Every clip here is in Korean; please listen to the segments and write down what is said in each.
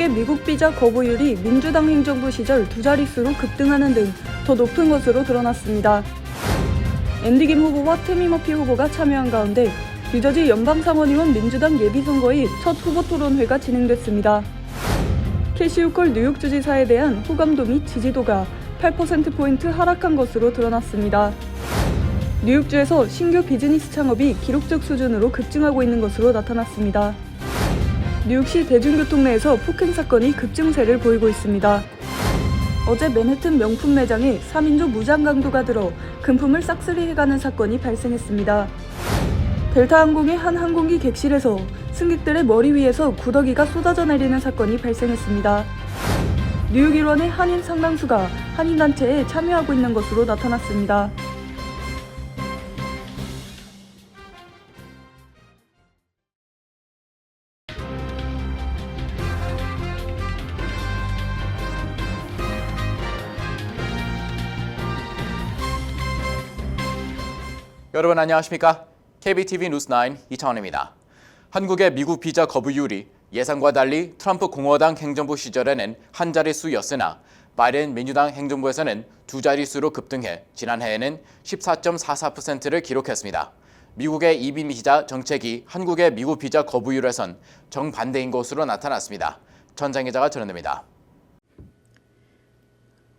한국의 미국 비자 거부율이 민주당 행정부 시절 2자릿수로 급등하는 등 더 높은 것으로 드러났습니다. 앤디 김 후보와 태미 머피 후보가 참여한 가운데 뉴저지 연방상원의원 민주당 예비선거의 첫 후보 토론회가 진행됐습니다. 캐시 후컬 뉴욕주지사에 대한 호감도 및 지지도가 8%포인트 하락한 것으로 드러났습니다. 뉴욕주에서 신규 비즈니스 창업이 기록적 수준으로 급증하고 있는 것으로 나타났습니다. 뉴욕시 대중교통 내에서 폭행 사건이 급증세를 보이고 있습니다. 어제 맨해튼 명품 매장에 3인조 무장 강도가 들어 금품을 싹쓸이해가는 사건이 발생했습니다. 델타 항공의 한 항공기 객실에서 승객들의 머리 위에서 구더기가 쏟아져 내리는 사건이 발생했습니다. 뉴욕 일원의 한인 상당수가 한인단체에 참여하고 있는 것으로 나타났습니다. 여러분 안녕하십니까? KBTV 뉴스9 이창원입니다. 한국의 미국 비자 거부율이 예상과 달리 트럼프 공화당 행정부 시절에는 한 자릿수였으나 바이든 민주당 행정부에서는 2자릿수로 급등해 지난해에는 14.44%를 기록했습니다. 미국의 이민 비자 정책이 한국의 미국 비자 거부율에선 정반대인 것으로 나타났습니다. 전장 기자가 전해드립니다.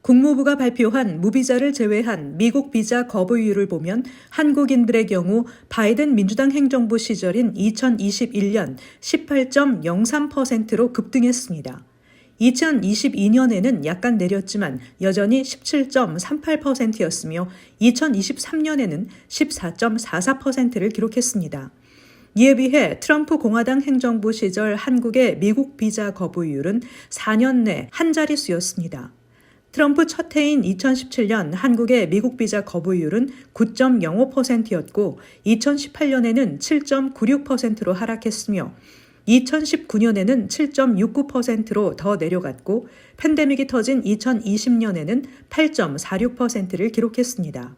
국무부가 발표한 무비자를 제외한 미국 비자 거부율을 보면 한국인들의 경우 바이든 민주당 행정부 시절인 2021년 18.03%로 급등했습니다. 2022년에는 약간 내렸지만 여전히 17.38%였으며 2023년에는 14.44%를 기록했습니다. 이에 비해 트럼프 공화당 행정부 시절 한국의 미국 비자 거부율은 4년 내 한 자릿수였습니다. 트럼프 첫 해인 2017년 한국의 미국 비자 거부율은 9.05%였고 2018년에는 7.96%로 하락했으며 2019년에는 7.69%로 더 내려갔고 팬데믹이 터진 2020년에는 8.46%를 기록했습니다.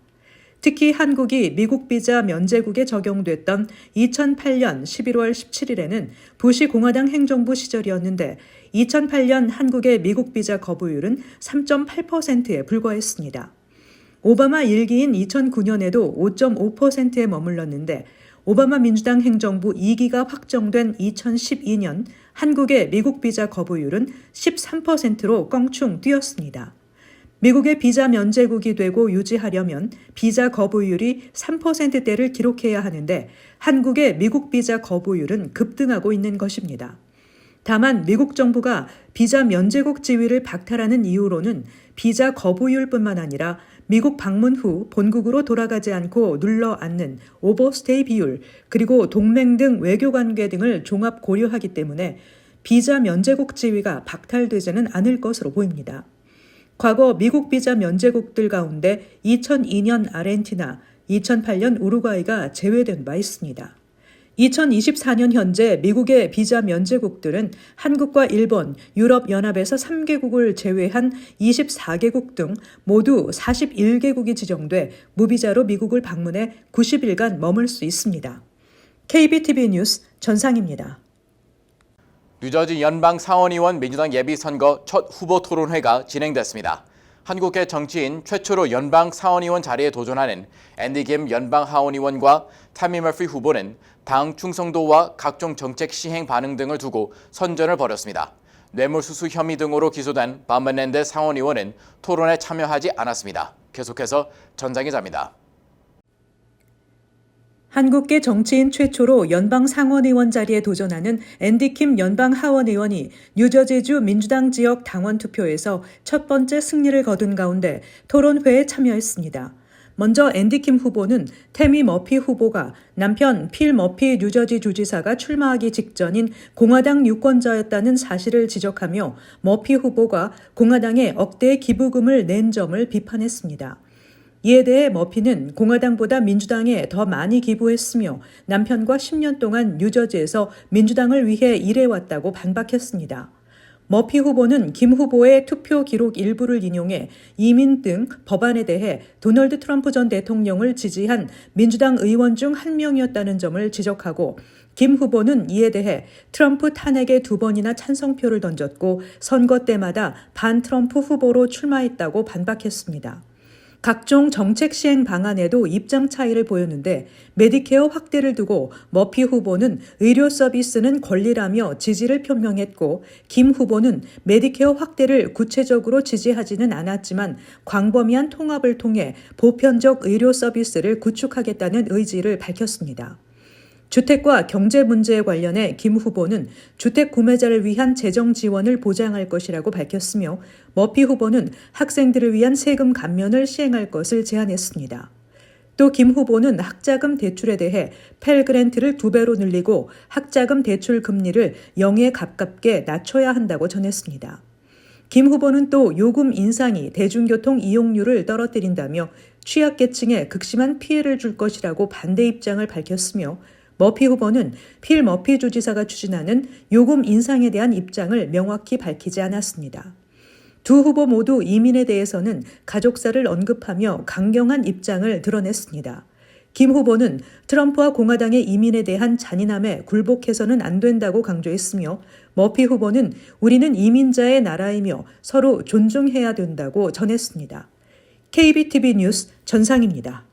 특히 한국이 미국 비자 면제국에 적용됐던 2008년 11월 17일에는 부시 공화당 행정부 시절이었는데 2008년 한국의 미국 비자 거부율은 3.8%에 불과했습니다. 오바마 1기인 2009년에도 5.5%에 머물렀는데 오바마 민주당 행정부 2기가 확정된 2012년 한국의 미국 비자 거부율은 13%로 껑충 뛰었습니다. 미국의 비자 면제국이 되고 유지하려면 비자 거부율이 3%대를 기록해야 하는데 한국의 미국 비자 거부율은 급등하고 있는 것입니다. 다만 미국 정부가 비자 면제국 지위를 박탈하는 이유로는 비자 거부율뿐만 아니라 미국 방문 후 본국으로 돌아가지 않고 눌러 앉는 오버스테이 비율 그리고 동맹 등 외교관계 등을 종합 고려하기 때문에 비자 면제국 지위가 박탈되지는 않을 것으로 보입니다. 과거 미국 비자 면제국들 가운데 2002년 아르헨티나, 2008년 우루과이가 제외된 바 있습니다. 2024년 현재 미국의 비자 면제국들은 한국과 일본, 유럽연합에서 3개국을 제외한 24개국 등 모두 41개국이 지정돼 무비자로 미국을 방문해 90일간 머물 수 있습니다. KBTV 뉴스 전상입니다. 뉴저지 연방 상원의원 민주당 예비선거 첫 후보 토론회가 진행됐습니다. 한국계 정치인 최초로 연방 상원의원 자리에 도전하는 앤디 김 연방 하원의원과 태미 머피 후보는 당 충성도와 각종 정책 시행 반응 등을 두고 선전을 벌였습니다. 뇌물수수 혐의 등으로 기소된 밥 메넨데스 상원의원은 토론에 참여하지 않았습니다. 계속해서 전장 기자입니다. 한국계 정치인 최초로 연방 상원의원 자리에 도전하는 앤디 킴 연방 하원의원이 뉴저지주 민주당 지역 당원 투표에서 첫 번째 승리를 거둔 가운데 토론회에 참여했습니다. 먼저 앤디 킴 후보는 태미 머피 후보가 남편 필 머피 뉴저지 주지사가 출마하기 직전인 공화당 유권자였다는 사실을 지적하며 머피 후보가 공화당에 억대의 기부금을 낸 점을 비판했습니다. 이에 대해 머피는 공화당보다 민주당에 더 많이 기부했으며 남편과 10년 동안 뉴저지에서 민주당을 위해 일해왔다고 반박했습니다. 머피 후보는 김 후보의 투표 기록 일부를 인용해 이민 등 법안에 대해 도널드 트럼프 전 대통령을 지지한 민주당 의원 중 한 명이었다는 점을 지적하고 김 후보는 이에 대해 트럼프 탄핵에 2번이나 찬성표를 던졌고 선거 때마다 반트럼프 후보로 출마했다고 반박했습니다. 각종 정책 시행 방안에도 입장 차이를 보였는데 메디케어 확대를 두고 머피 후보는 의료 서비스는 권리라며 지지를 표명했고 김 후보는 메디케어 확대를 구체적으로 지지하지는 않았지만 광범위한 통합을 통해 보편적 의료 서비스를 구축하겠다는 의지를 밝혔습니다. 주택과 경제 문제에 관련해 김 후보는 주택 구매자를 위한 재정 지원을 보장할 것이라고 밝혔으며 머피 후보는 학생들을 위한 세금 감면을 시행할 것을 제안했습니다. 또 김 후보는 학자금 대출에 대해 펠 그랜트를 2배로 늘리고 학자금 대출 금리를 0에 가깝게 낮춰야 한다고 전했습니다. 김 후보는 또 요금 인상이 대중교통 이용료를 떨어뜨린다며 취약계층에 극심한 피해를 줄 것이라고 반대 입장을 밝혔으며 머피 후보는 필 머피 주지사가 추진하는 요금 인상에 대한 입장을 명확히 밝히지 않았습니다. 두 후보 모두 이민에 대해서는 가족사를 언급하며 강경한 입장을 드러냈습니다. 김 후보는 트럼프와 공화당의 이민에 대한 잔인함에 굴복해서는 안 된다고 강조했으며 머피 후보는 우리는 이민자의 나라이며 서로 존중해야 된다고 전했습니다. KBTV 뉴스 전상입니다.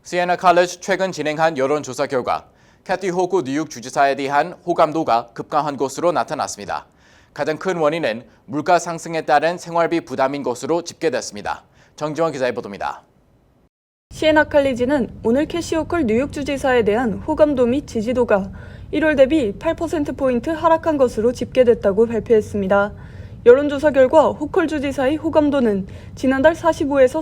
시에나 칼리지 최근 진행한 여론조사 결과 캐티 호구 뉴욕 주지사에 대한 호감도가 급감한 것으로 나타났습니다. 가장 큰 원인은 물가 상승에 따른 생활비 부담인 것으로 집계됐습니다. 정지원 기자의 보도입니다. 시에나 칼리지는 오늘 캐시 호컬 뉴욕 주지사에 대한 호감도 및 지지도가 1월 대비 8%포인트 하락한 것으로 집계됐다고 발표했습니다. 여론조사 결과 호컬 주지사의 호감도는 지난달 45에서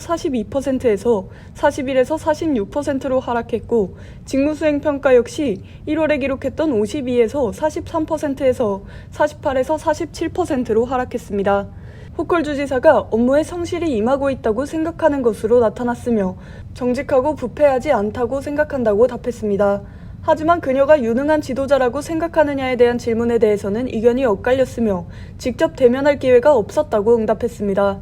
42%에서 41에서 46%로 하락했고 직무수행 평가 역시 1월에 기록했던 52에서 43%에서 48에서 47%로 하락했습니다. 호컬 주지사가 업무에 성실히 임하고 있다고 생각하는 것으로 나타났으며 정직하고 부패하지 않다고 생각한다고 답했습니다. 하지만 그녀가 유능한 지도자라고 생각하느냐에 대한 질문에 대해서는 의견이 엇갈렸으며 직접 대면할 기회가 없었다고 응답했습니다.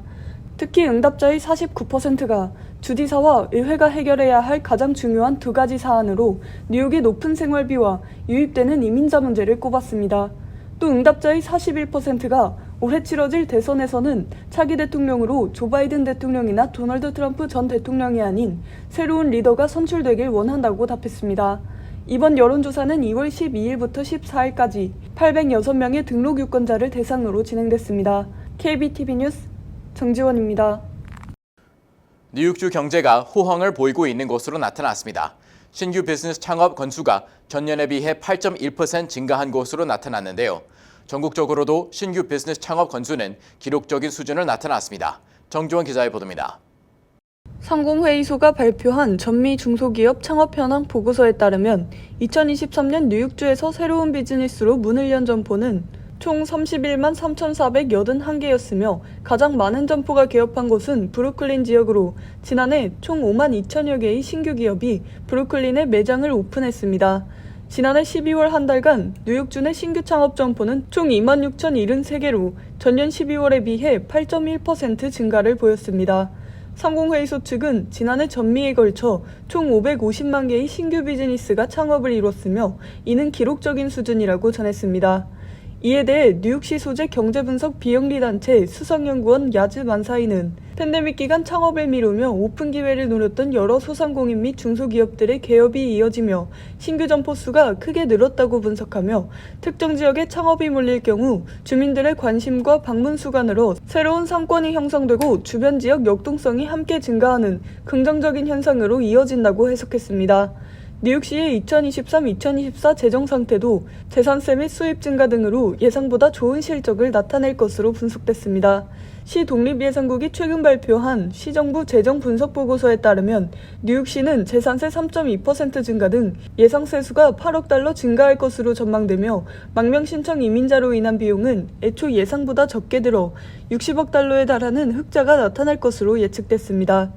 특히 응답자의 49%가 주지사와 의회가 해결해야 할 가장 중요한 2가지 사안으로 뉴욕의 높은 생활비와 유입되는 이민자 문제를 꼽았습니다. 또 응답자의 41%가 올해 치러질 대선에서는 차기 대통령으로 조 바이든 대통령이나 도널드 트럼프 전 대통령이 아닌 새로운 리더가 선출되길 원한다고 답했습니다. 이번 여론조사는 2월 12일부터 14일까지 806명의 등록 유권자를 대상으로 진행됐습니다. KBTV 뉴스 정지원입니다. 뉴욕주 경제가 호황을 보이고 있는 것으로 나타났습니다. 신규 비즈니스 창업 건수가 전년에 비해 8.1% 증가한 것으로 나타났는데요. 전국적으로도 신규 비즈니스 창업 건수는 기록적인 수준을 나타났습니다. 정지원 기자의 보도입니다. 상공회의소가 발표한 전미 중소기업 창업 현황 보고서에 따르면 2023년 뉴욕주에서 새로운 비즈니스로 문을 연 점포는 총 31만 3,481개였으며 가장 많은 점포가 개업한 곳은 브루클린 지역으로 지난해 총 5만 2천여 개의 신규 기업이 브루클린에 매장을 오픈했습니다. 지난해 12월 한 달간 뉴욕주 내 신규 창업 점포는 총 2만 6,073개로 전년 12월에 비해 8.1% 증가를 보였습니다. 상공회의소 측은 지난해 전미에 걸쳐 총 550만 개의 신규 비즈니스가 창업을 이뤘으며 이는 기록적인 수준이라고 전했습니다. 이에 대해 뉴욕시 소재 경제분석 비영리단체 수석연구원 야즈 만사이는 팬데믹 기간 창업을 미루며 오픈 기회를 노렸던 여러 소상공인 및 중소기업들의 개업이 이어지며 신규 점포 수가 크게 늘었다고 분석하며 특정 지역에 창업이 몰릴 경우 주민들의 관심과 방문 수가 늘어 새로운 상권이 형성되고 주변 지역 역동성이 함께 증가하는 긍정적인 현상으로 이어진다고 해석했습니다. 뉴욕시의 2023-2024 재정 상태도 재산세 및 수입 증가 등으로 예상보다 좋은 실적을 나타낼 것으로 분석됐습니다. 시 독립예산국이 최근 발표한 시정부 재정 분석 보고서에 따르면 뉴욕시는 재산세 3.2% 증가 등 예상 세수가 8억 달러 증가할 것으로 전망되며 망명 신청 이민자로 인한 비용은 애초 예상보다 적게 들어 60억 달러에 달하는 흑자가 나타날 것으로 예측됐습니다.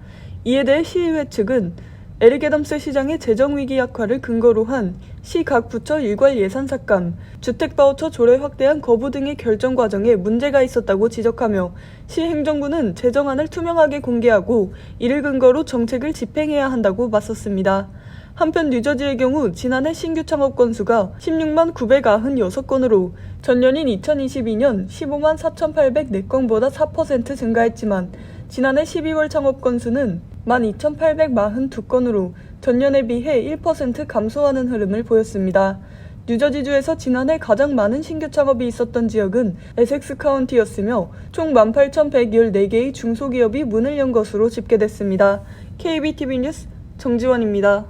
이에 대해 시의회 측은 에릭애덤스 시장의 재정위기 약화를 근거로 한 시 각 부처 일괄 예산 삭감, 주택바우처 조례 확대안 거부 등의 결정 과정에 문제가 있었다고 지적하며 시 행정부는 재정안을 투명하게 공개하고 이를 근거로 정책을 집행해야 한다고 맞섰습니다. 한편 뉴저지의 경우 지난해 신규 창업 건수가 16만 996건으로 전년인 2022년 15만 4,804건보다 4% 증가했지만 지난해 12월 창업 건수는 12,842건으로 전년에 비해 1% 감소하는 흐름을 보였습니다. 뉴저지주에서 지난해 가장 많은 신규 창업이 있었던 지역은 에섹스 카운티였으며 총 18,114개의 중소기업이 문을 연 것으로 집계됐습니다. KBTV 뉴스 정지원입니다.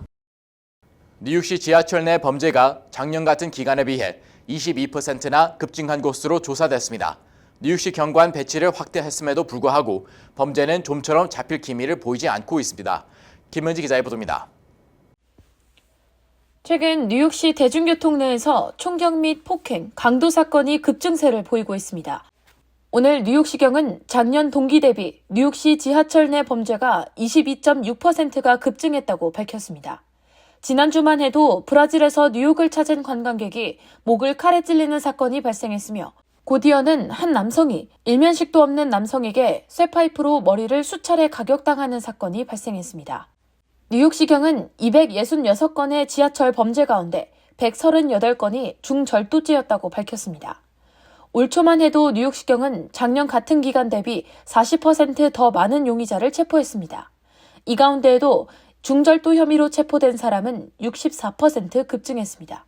뉴욕시 지하철 내 범죄가 작년 같은 기간에 비해 22%나 급증한 것으로 조사됐습니다. 뉴욕시 경관 배치를 확대했음에도 불구하고 범죄는 좀처럼 잡힐 기미를 보이지 않고 있습니다. 김은지 기자의 보도입니다. 최근 뉴욕시 대중교통 내에서 총격 및 폭행, 강도 사건이 급증세를 보이고 있습니다. 오늘 뉴욕시경은 작년 동기 대비 뉴욕시 지하철 내 범죄가 22.6%가 급증했다고 밝혔습니다. 지난주만 해도 브라질에서 뉴욕을 찾은 관광객이 목을 칼에 찔리는 사건이 발생했으며 고디언은 한 남성이 일면식도 없는 남성에게 쇠파이프로 머리를 수차례 가격당하는 사건이 발생했습니다. 뉴욕시경은 266건의 지하철 범죄 가운데 138건이 중절도죄였다고 밝혔습니다. 올 초만 해도 뉴욕시경은 작년 같은 기간 대비 40% 더 많은 용의자를 체포했습니다. 이 가운데에도 중절도 혐의로 체포된 사람은 64% 급증했습니다.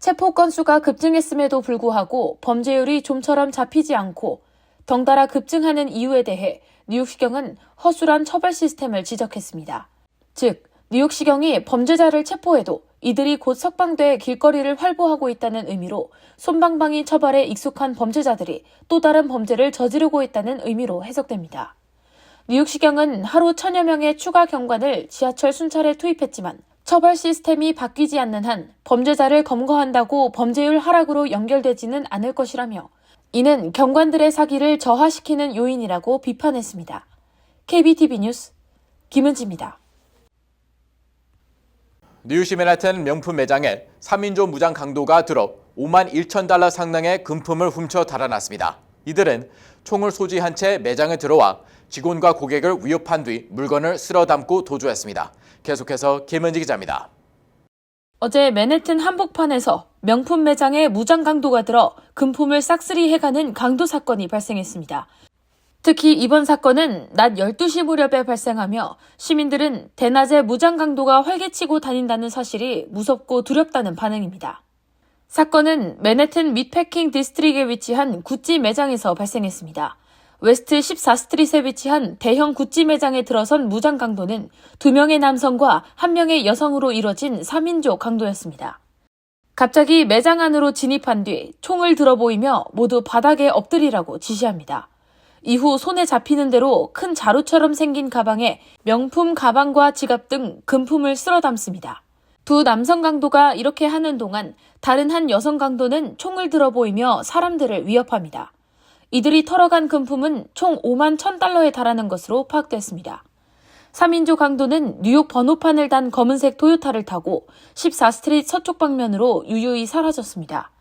체포 건수가 급증했음에도 불구하고 범죄율이 좀처럼 잡히지 않고 덩달아 급증하는 이유에 대해 뉴욕시경은 허술한 처벌 시스템을 지적했습니다. 즉, 뉴욕시경이 범죄자를 체포해도 이들이 곧 석방돼 길거리를 활보하고 있다는 의미로 솜방망이 처벌에 익숙한 범죄자들이 또 다른 범죄를 저지르고 있다는 의미로 해석됩니다. 뉴욕시경은 하루 1,000여 명의 추가 경관을 지하철 순찰에 투입했지만 처벌 시스템이 바뀌지 않는 한 범죄자를 검거한다고 범죄율 하락으로 연결되지는 않을 것이라며 이는 경관들의 사기를 저하시키는 요인이라고 비판했습니다. KBTV 뉴스 김은지입니다. 뉴욕시 맨하튼 명품 매장에 3인조 무장 강도가 들어 5만 1천 달러 상당의 금품을 훔쳐 달아났습니다. 이들은 총을 소지한 채 매장에 들어와 직원과 고객을 위협한 뒤 물건을 쓸어 담고 도주했습니다. 계속해서 김은지 기자입니다. 어제 맨해튼 한복판에서 명품 매장에 무장 강도가 들어 금품을 싹쓸이 해가는 강도 사건이 발생했습니다. 특히 이번 사건은 낮 12시 무렵에 발생하며 시민들은 대낮에 무장 강도가 활개치고 다닌다는 사실이 무섭고 두렵다는 반응입니다. 사건은 맨해튼 미패킹 디스트릭에 위치한 구찌 매장에서 발생했습니다. 웨스트 14스트릿에 위치한 대형 구찌 매장에 들어선 무장 강도는 2명의 남성과 1명의 여성으로 이뤄진 3인조 강도였습니다. 갑자기 매장 안으로 진입한 뒤 총을 들어 보이며 모두 바닥에 엎드리라고 지시합니다. 이후 손에 잡히는 대로 큰 자루처럼 생긴 가방에 명품 가방과 지갑 등 금품을 쓸어 담습니다. 두 남성 강도가 이렇게 하는 동안 다른 한 여성 강도는 총을 들어 보이며 사람들을 위협합니다. 이들이 털어간 금품은 총 5만 1,000달러에 달하는 것으로 파악됐습니다. 3인조 강도는 뉴욕 번호판을 단 검은색 토요타를 타고 14스트리트 서쪽 방면으로 유유히 사라졌습니다.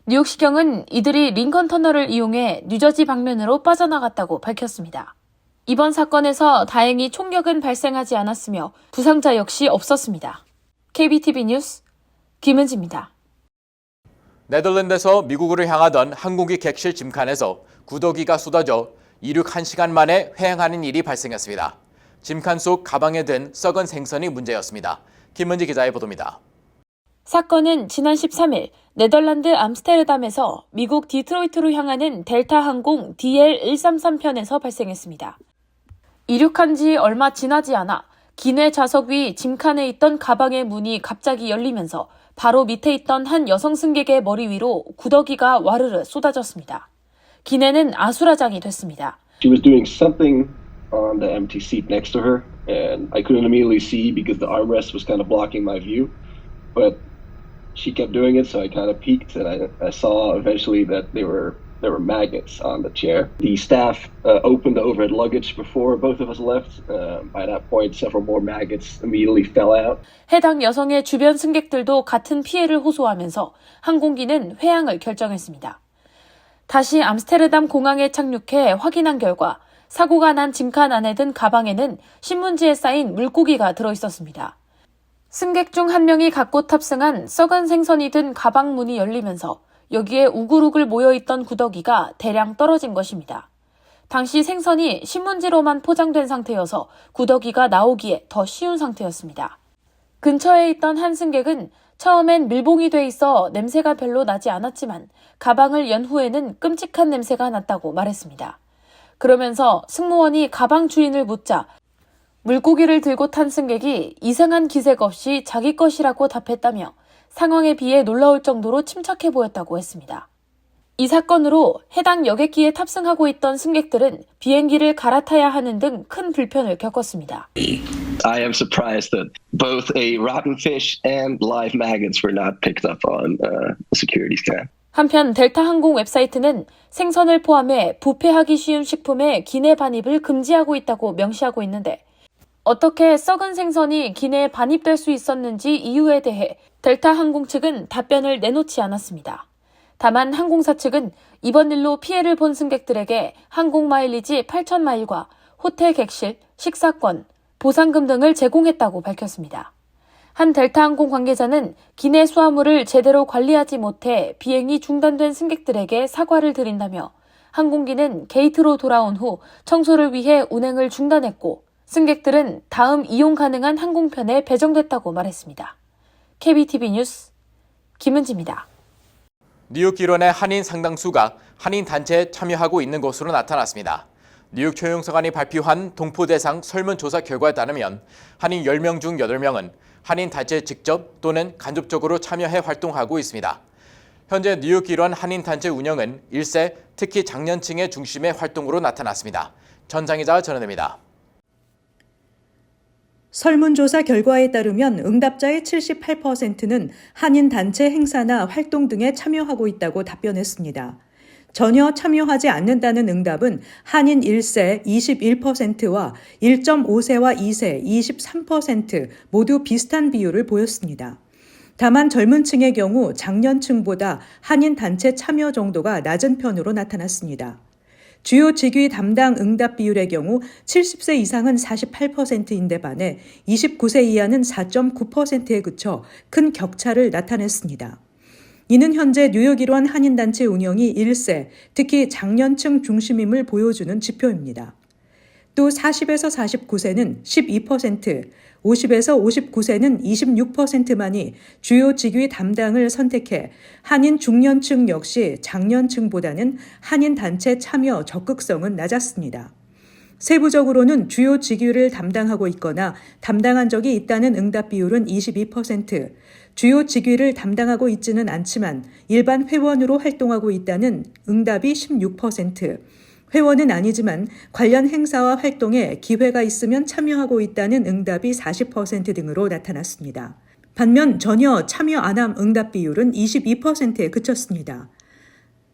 뉴욕시경은 이들이 링컨 터널을 이용해 뉴저지 방면으로 빠져나갔다고 밝혔습니다. 이번 사건에서 다행히 총격은 발생하지 않았으며 부상자 역시 없었습니다. KBTV 뉴스 김은지입니다. 네덜란드에서 미국으로 향하던 항공기 객실 짐칸에서 구더기가 쏟아져 이륙 1시간 만에 회항하는 일이 발생했습니다. 짐칸 속 가방에 든 썩은 생선이 문제였습니다. 김은지 기자의 보도입니다. 사건은 지난 13일 네덜란드 암스테르담에서 미국 디트로이트로 향하는 델타 항공 DL133편에서 발생했습니다. 이륙한 지 얼마 지나지 않아 기내 좌석 위 짐칸에 있던 가방의 문이 갑자기 열리면서 바로 밑에 있던 한 여성 승객의 머리 위로 구더기가 와르르 쏟아졌습니다. 기내는 아수라장이 됐습니다. She was doing something on the empty seat next to her, and I couldn't immediately see because the armrest was kind of blocking my view. But she kept doing it, so I kind of peeked, and I saw eventually that there were magnets on the chair. The staff opened the overhead luggage before both of us left. By that point, several more magnets immediately fell out. 해당 여성의 주변 승객들도 같은 피해를 호소하면서 항공기는 회항을 결정했습니다. 다시 암스테르담 공항에 착륙해 확인한 결과 사고가 난 짐칸 안에 든 가방에는 신문지에 쌓인 물고기가 들어있었습니다. 승객 중 한 명이 갖고 탑승한 썩은 생선이 든 가방 문이 열리면서 여기에 우글우글 모여있던 구더기가 대량 떨어진 것입니다. 당시 생선이 신문지로만 포장된 상태여서 구더기가 나오기에 더 쉬운 상태였습니다. 근처에 있던 한 승객은 처음엔 밀봉이 돼 있어 냄새가 별로 나지 않았지만 가방을 연 후에는 끔찍한 냄새가 났다고 말했습니다. 그러면서 승무원이 가방 주인을 묻자 물고기를 들고 탄 승객이 이상한 기색 없이 자기 것이라고 답했다며 상황에 비해 놀라울 정도로 침착해 보였다고 했습니다. 이 사건으로 해당 여객기에 탑승하고 있던 승객들은 비행기를 갈아타야 하는 등 큰 불편을 겪었습니다. I am surprised that both a rotten fish and live maggots were not picked up on the security scan. 한편 델타 항공 웹사이트는 생선을 포함해 부패하기 쉬운 식품의 기내 반입을 금지하고 있다고 명시하고 있는데 어떻게 썩은 생선이 기내에 반입될 수 있었는지 이유에 대해 델타 항공 측은 답변을 내놓지 않았습니다. 다만 항공사 측은 이번 일로 피해를 본 승객들에게 항공 마일리지 8,000마일과 호텔 객실, 식사권, 보상금 등을 제공했다고 밝혔습니다. 한 델타 항공 관계자는 기내 수화물을 제대로 관리하지 못해 비행이 중단된 승객들에게 사과를 드린다며 항공기는 게이트로 돌아온 후 청소를 위해 운행을 중단했고 승객들은 다음 이용 가능한 항공편에 배정됐다고 말했습니다. KBTV 뉴스 김은지입니다. 뉴욕 기론의 한인 상당수가 한인 단체에 참여하고 있는 것으로 나타났습니다. 뉴욕 초용서관이 발표한 동포 대상 설문조사 결과에 따르면 한인 10명 중 8명은 한인 단체에 직접 또는 간접적으로 참여해 활동하고 있습니다. 현재 뉴욕 기론 한인 단체 운영은 1세, 특히 장년층의 중심의 활동으로 나타났습니다. 전장 기자가 전해드립니다. 설문조사 결과에 따르면 응답자의 78%는 한인 단체 행사나 활동 등에 참여하고 있다고 답변했습니다. 전혀 참여하지 않는다는 응답은 한인 1세 21%와 1.5세와 2세 23% 모두 비슷한 비율을 보였습니다. 다만 젊은 층의 경우 장년층보다 한인 단체 참여 정도가 낮은 편으로 나타났습니다. 주요 직위 담당 응답 비율의 경우 70세 이상은 48%인데 반해 29세 이하는 4.9%에 그쳐 큰 격차를 나타냈습니다. 이는 현재 뉴욕 일원 한인단체 운영이 1세, 특히 장년층 중심임을 보여주는 지표입니다. 또 40에서 49세는 12%, 50에서 59세는 26%만이 주요 직위 담당을 선택해 한인 중년층 역시 장년층보다는 한인 단체 참여 적극성은 낮았습니다. 세부적으로는 주요 직위를 담당하고 있거나 담당한 적이 있다는 응답 비율은 22%, 주요 직위를 담당하고 있지는 않지만 일반 회원으로 활동하고 있다는 응답이 16%, 회원은 아니지만 관련 행사와 활동에 기회가 있으면 참여하고 있다는 응답이 40% 등으로 나타났습니다. 반면 전혀 참여 안 함 응답 비율은 22%에 그쳤습니다.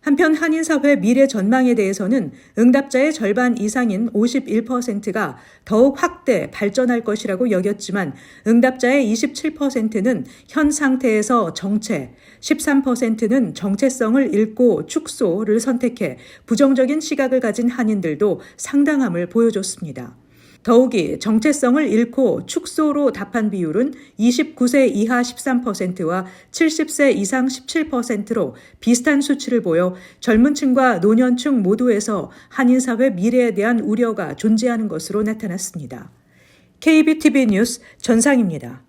한편 한인사회 미래 전망에 대해서는 응답자의 절반 이상인 51%가 더욱 확대, 발전할 것이라고 여겼지만 응답자의 27%는 현 상태에서 정체, 13%는 정체성을 잃고 축소를 선택해 부정적인 시각을 가진 한인들도 상당함을 보여줬습니다. 더욱이 정체성을 잃고 축소로 답한 비율은 29세 이하 13%와 70세 이상 17%로 비슷한 수치를 보여 젊은 층과 노년층 모두에서 한인사회 미래에 대한 우려가 존재하는 것으로 나타났습니다. KBTV 뉴스 전상입니다.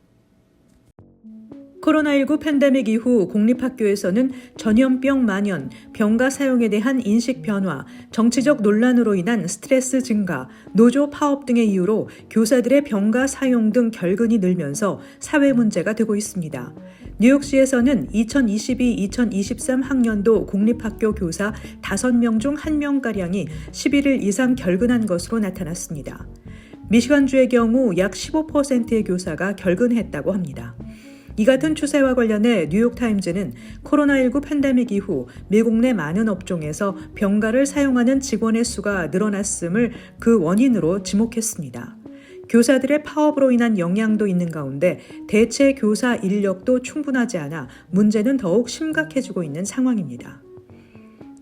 코로나19 팬데믹 이후 공립학교에서는 전염병 만연, 병가 사용에 대한 인식 변화, 정치적 논란으로 인한 스트레스 증가, 노조 파업 등의 이유로 교사들의 병가 사용 등 결근이 늘면서 사회 문제가 되고 있습니다. 뉴욕시에서는 2022-2023 학년도 공립학교 교사 5명 중 1명가량이 11일 이상 결근한 것으로 나타났습니다. 미시간주의 경우 약 15%의 교사가 결근했다고 합니다. 이 같은 추세와 관련해 뉴욕타임즈는 코로나19 팬데믹 이후 미국 내 많은 업종에서 병가를 사용하는 직원의 수가 늘어났음을 그 원인으로 지목했습니다. 교사들의 파업으로 인한 영향도 있는 가운데 대체 교사 인력도 충분하지 않아 문제는 더욱 심각해지고 있는 상황입니다.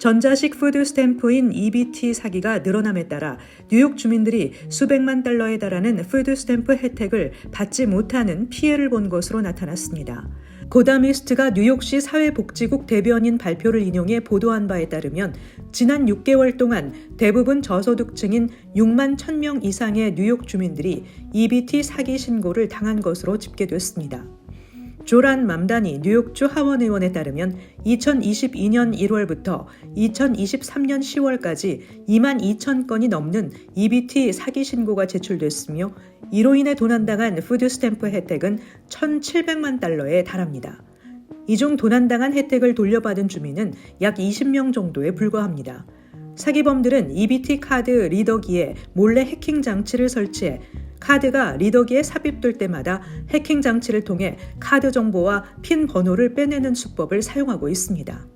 전자식 푸드 스탬프인 EBT 사기가 늘어남에 따라 뉴욕 주민들이 수백만 달러에 달하는 푸드 스탬프 혜택을 받지 못하는 피해를 본 것으로 나타났습니다. 고다미스트가 뉴욕시 사회복지국 대변인 발표를 인용해 보도한 바에 따르면 지난 6개월 동안 대부분 저소득층인 6만 1,000명 이상의 뉴욕 주민들이 EBT 사기 신고를 당한 것으로 집계됐습니다. 조란 맘다니 뉴욕주 하원 의원에 따르면 2022년 1월부터 2023년 10월까지 2만 2천 건이 넘는 EBT 사기 신고가 제출됐으며 이로 인해 도난당한 푸드 스탬프 혜택은 1,700만 달러에 달합니다. 이 중 도난당한 혜택을 돌려받은 주민은 약 20명 정도에 불과합니다. 사기범들은 EBT 카드 리더기에 몰래 해킹 장치를 설치해 카드가 리더기에 삽입될 때마다 해킹 장치를 통해 카드 정보와 핀 번호를 빼내는 수법을 사용하고 있습니다.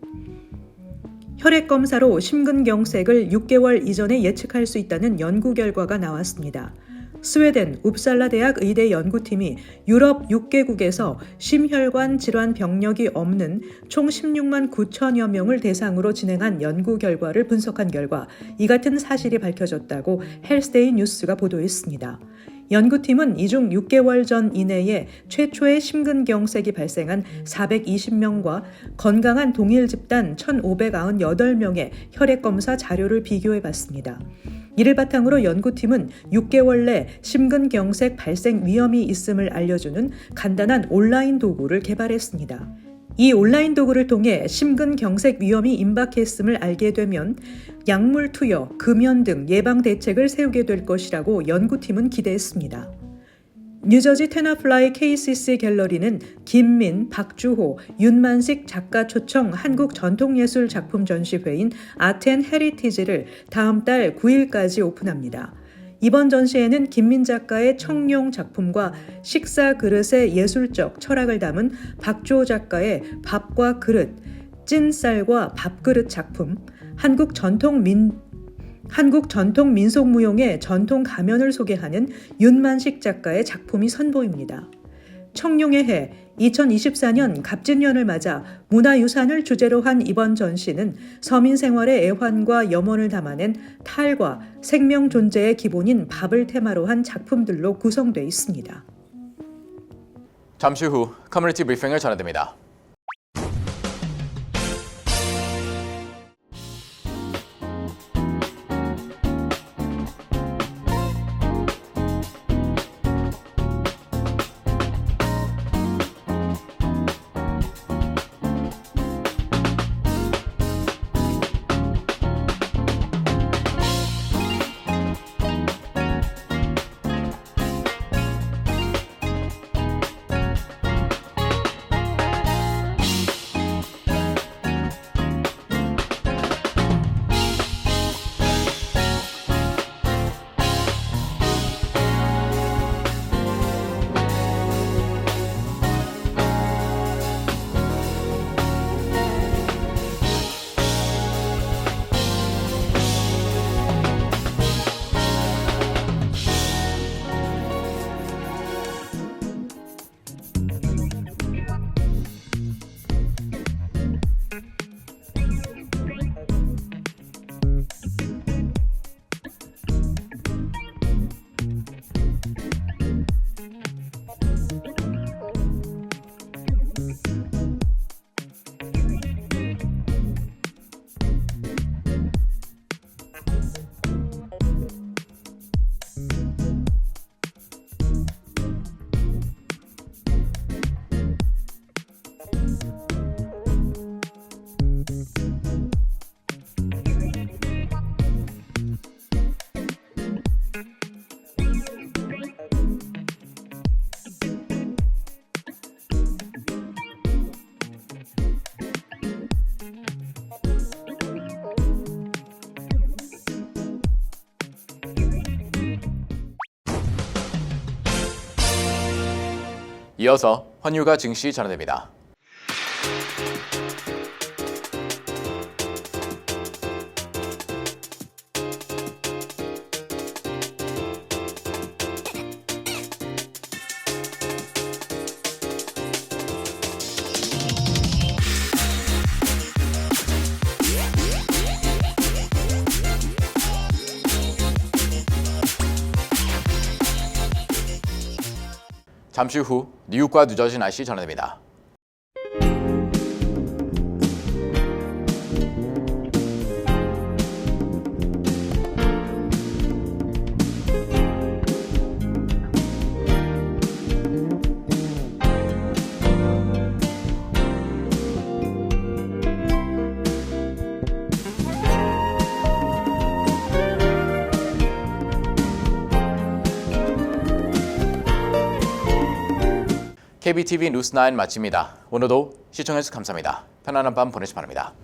혈액 검사로 심근경색을 6개월 이전에 예측할 수 있다는 연구 결과가 나왔습니다. 스웨덴 웁살라 대학 의대 연구팀이 유럽 6개국에서 심혈관 질환 병력이 없는 총 16만 9천여 명을 대상으로 진행한 연구 결과를 분석한 결과 이 같은 사실이 밝혀졌다고 헬스데이 뉴스가 보도했습니다. 연구팀은 이 중 6개월 전 이내에 최초의 심근경색이 발생한 420명과 건강한 동일 집단 1,598명의 혈액검사 자료를 비교해봤습니다. 이를 바탕으로 연구팀은 6개월 내 심근경색 발생 위험이 있음을 알려주는 간단한 온라인 도구를 개발했습니다. 이 온라인 도구를 통해 심근경색 위험이 임박했음을 알게 되면 약물 투여, 금연 등 예방 대책을 세우게 될 것이라고 연구팀은 기대했습니다. 뉴저지 테너플라이 KCC 갤러리는 김민, 박주호, 윤만식 작가 초청 한국 전통예술 작품 전시회인 아트앤헤리티지를 다음 달 9일까지 오픈합니다. 이번 전시회는 김민 작가의 청룡 작품과 식사 그릇의 예술적 철학을 담은 박주호 작가의 밥과 그릇, 찐쌀과 밥그릇 작품, 한국 전통 민속무용의 전통 가면을 소개하는 윤만식 작가의 작품이 선보입니다. 청룡의 해 2024년 갑진년을 맞아 문화유산을 주제로 한 이번 전시는 서민 생활의 애환과 염원을 담아낸 탈과 생명 존재의 기본인 밥을 테마로 한 작품들로 구성되어 있습니다. 잠시 후 커뮤니티 브리핑을 전해드립니다. 이어서 환율과 증시 전해드립니다. 잠시 후 뉴욕과 뉴저지 날씨 전해드립니다. KBTV 뉴스9 마칩니다. 오늘도 시청해주셔서 감사합니다. 편안한 밤 보내시기 바랍니다.